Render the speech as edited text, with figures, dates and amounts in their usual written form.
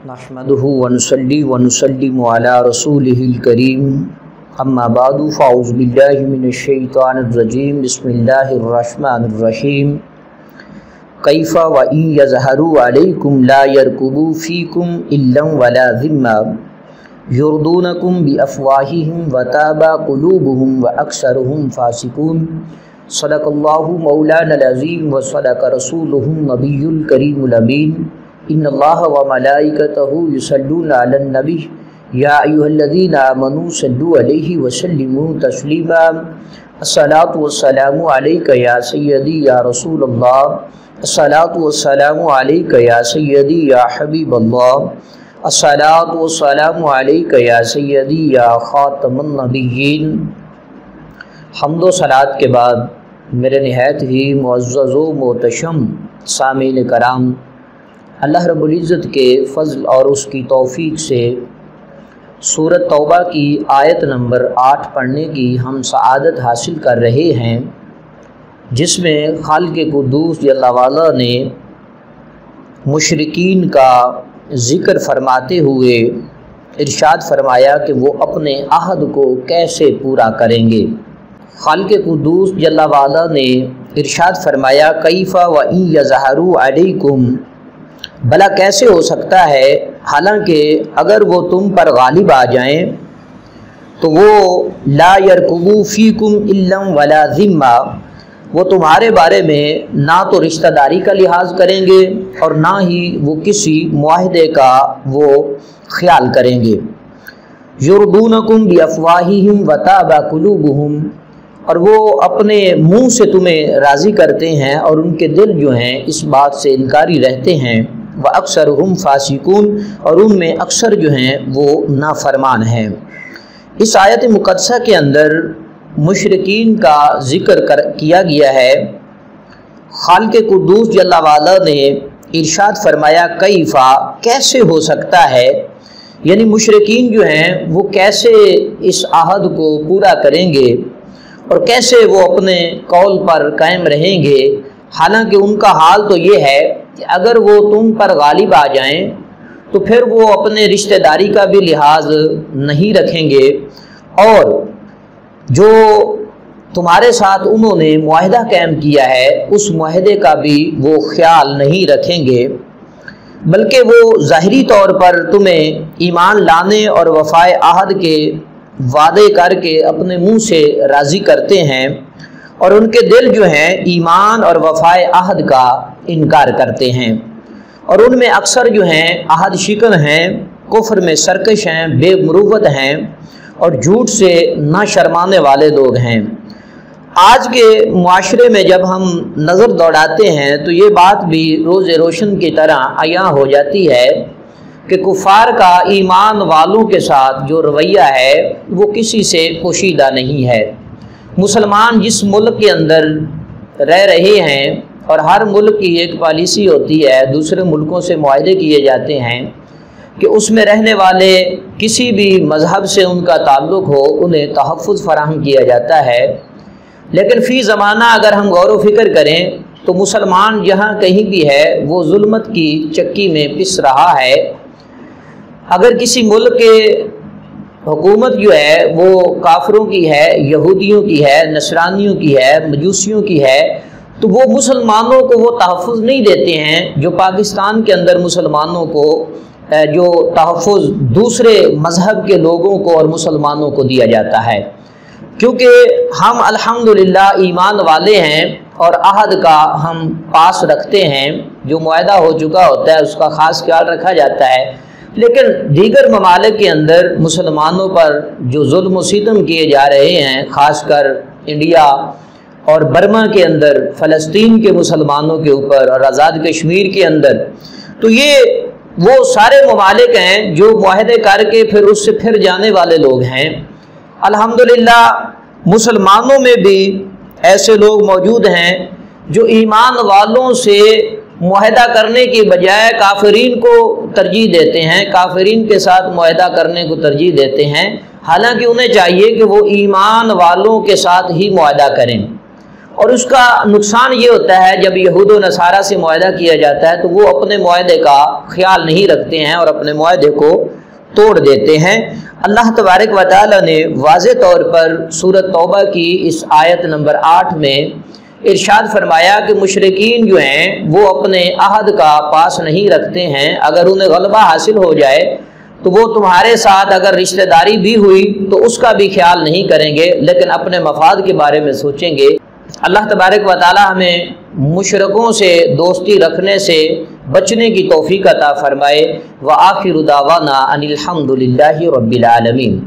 نحمدہ ونصلی ونسلم علی رسولہ الکریم اما بعد فاعوذ باللہ من الشیطان الرجیم بسم اللہ الرحمن الرحیم کیف وإن یظہروا علیکم لا یرقبوا فیکم الا ولا ذمہ یردونکم بافواہہم وتابى قلوبہم واکثرہم فاسقون صدق اللہ مولانا العظیم وصدق رسولہ النبی الکریم الامین ان اللہ وملائکتہ یصلون علی النبی یا ایھا الذین آمنوا صلوا علیہ وسلموا تسلیما الصلاۃ والسلام علیک یا سیدی یا رسول اللہ الصلاۃ والسلام علیک یا سیدی یا حبیب اللہ الصلاۃ والسلام علیک یا سیدی یا خاتم النبیین۔ حمد و صلوات کے بعد میرے نہایت ہی معزز و محتشم سامعین کرام، اللہ رب العزت کے فضل اور اس کی توفیق سے سورۃ توبہ کی آیت نمبر 8 پڑھنے کی ہم سعادت حاصل کر رہے ہیں، جس میں خالق قدوس جل وعلا نے مشرکین کا ذکر فرماتے ہوئے ارشاد فرمایا کہ وہ اپنے عہد کو کیسے پورا کریں گے۔ خالق قدوس جل وعلا نے ارشاد فرمایا کیف وإن یظہروا علیکم، بھلا کیسے ہو سکتا ہے حالانکہ اگر وہ تم پر غالب آ جائیں تو وہ لا یرقبوا فیکم الا ولا ذمہ، وہ تمہارے بارے میں نہ تو رشتہ داری کا لحاظ کریں گے اور نہ ہی وہ کسی معاہدے کا وہ خیال کریں گے۔ یردونکم بافواہہم وتابى قلوبہم، اور وہ اپنے منہ سے تمہیں راضی کرتے ہیں اور ان کے دل جو ہیں اس بات سے انکاری رہتے ہیں۔ وَأَكْثَرُهُمْ فَاسِقُونَ، اور ان میں اکثر جو ہیں وہ نافرمان ہیں۔ اس آیت مقدسہ کے اندر مشرکین کا ذکر کیا گیا ہے۔ خالق قدوس جل وعلا نے ارشاد فرمایا کیفا، کیسے ہو سکتا ہے، یعنی مشرکین جو ہیں وہ کیسے اس عہد کو پورا کریں گے اور کیسے وہ اپنے قول پر قائم رہیں گے، حالانکہ ان کا حال تو یہ ہے کہ اگر وہ تم پر غالب آ جائیں تو پھر وہ اپنے رشتہ داری کا بھی لحاظ نہیں رکھیں گے اور جو تمہارے ساتھ انہوں نے معاہدہ قائم کیا ہے اس معاہدے کا بھی وہ خیال نہیں رکھیں گے، بلکہ وہ ظاہری طور پر تمہیں ایمان لانے اور وفائے عہد کے وعدے کر کے اپنے منہ سے راضی کرتے ہیں اور ان کے دل جو ہیں ایمان اور وفائے عہد کا انکار کرتے ہیں، اور ان میں اکثر جو ہیں عہد شکن ہیں، کفر میں سرکش ہیں، بے مروت ہیں اور جھوٹ سے نہ شرمانے والے لوگ ہیں۔ آج کے معاشرے میں جب ہم نظر دوڑاتے ہیں تو یہ بات بھی روز روشن کی طرح عیاں ہو جاتی ہے کہ کفار کا ایمان والوں کے ساتھ جو رویہ ہے وہ کسی سے پوشیدہ نہیں ہے۔ مسلمان جس ملک کے اندر رہ رہے ہیں، اور ہر ملک کی ایک پالیسی ہوتی ہے، دوسرے ملکوں سے معاہدے کیے جاتے ہیں کہ اس میں رہنے والے کسی بھی مذہب سے ان کا تعلق ہو انہیں تحفظ فراہم کیا جاتا ہے، لیکن فی زمانہ اگر ہم غور و فکر کریں تو مسلمان جہاں کہیں بھی ہے وہ ظلمت کی چکی میں پس رہا ہے۔ اگر کسی ملک کے حکومت جو ہے وہ کافروں کی ہے، یہودیوں کی ہے، نصرانیوں کی ہے، مجوسیوں کی ہے، تو وہ مسلمانوں کو وہ تحفظ نہیں دیتے ہیں جو پاکستان کے اندر مسلمانوں کو جو تحفظ دوسرے مذہب کے لوگوں کو اور مسلمانوں کو دیا جاتا ہے، کیونکہ ہم الحمدللہ ایمان والے ہیں اور عہد کا ہم پاس رکھتے ہیں، جو معاہدہ ہو چکا ہوتا ہے اس کا خاص خیال رکھا جاتا ہے، لیکن دیگر ممالک کے اندر مسلمانوں پر جو ظلم و ستم کیے جا رہے ہیں، خاص کر انڈیا اور برما کے اندر فلسطین کے مسلمانوں کے اوپر اور آزاد کشمیر کے اندر، تو یہ وہ سارے ممالک ہیں جو معاہدے کر کے پھر اس سے پھر جانے والے لوگ ہیں۔ الحمدللہ مسلمانوں میں بھی ایسے لوگ موجود ہیں جو ایمان والوں سے معاہدہ کرنے کی بجائے کافرین کو ترجیح دیتے ہیں، کافرین کے ساتھ معاہدہ کرنے کو ترجیح دیتے ہیں، حالانکہ انہیں چاہیے کہ وہ ایمان والوں کے ساتھ ہی معاہدہ کریں اور اس کا نقصان یہ ہوتا ہے جب یہود و نصارہ سے معاہدہ کیا جاتا ہے تو وہ اپنے معاہدے کا خیال نہیں رکھتے ہیں اور اپنے معاہدے کو توڑ دیتے ہیں۔ اللہ تبارک و تعالی نے واضح طور پر سورۃ توبہ کی اس آیت نمبر 8 میں ارشاد فرمایا کہ مشرکین جو ہیں وہ اپنے عہد کا پاس نہیں رکھتے ہیں، اگر انہیں غلبہ حاصل ہو جائے تو وہ تمہارے ساتھ اگر رشتہ داری بھی ہوئی تو اس کا بھی خیال نہیں کریں گے، لیکن اپنے مفاد کے بارے میں سوچیں گے۔ اللہ تبارک و تعالی ہمیں مشرکوں سے دوستی رکھنے سے بچنے کی توفیق عطا فرمائے۔ وآخر دعوانا ان الحمد للہ رب العالمین۔